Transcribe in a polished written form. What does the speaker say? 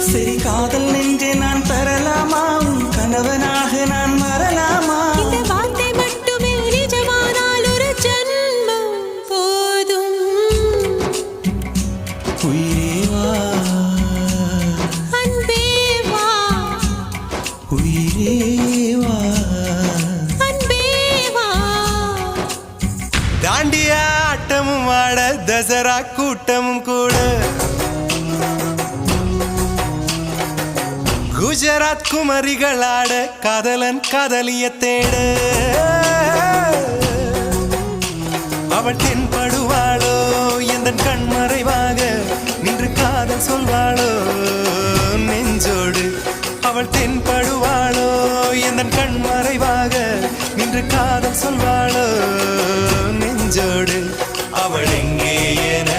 சரி காதல் நெஞ்சே நான் பெறலாமா உன் கணவனாக நான் வரலாமா இந்த வார்த்தை மட்டுமே நிஜமானால் ஒரு ஜன்மம் போதும் உயிரே வா அன்பே வா உயிரே வா அன்பே வா தாண்டிய ஆட்டமும் ஆட தசரா கூட்டமும் கூட குஜராத் குமரிகளாட காதலன் காதலிய தேட அவள் தென்படுவாளோ எந்த கண்மறைவாக நின்று காதல் சொல்வாளோ நெஞ்சோடு அவள் தென்படுவாளோ எந்த கண்மறைவாக நின்று காதல் சொல்வாளோ நெஞ்சோடு அவள் எங்கே என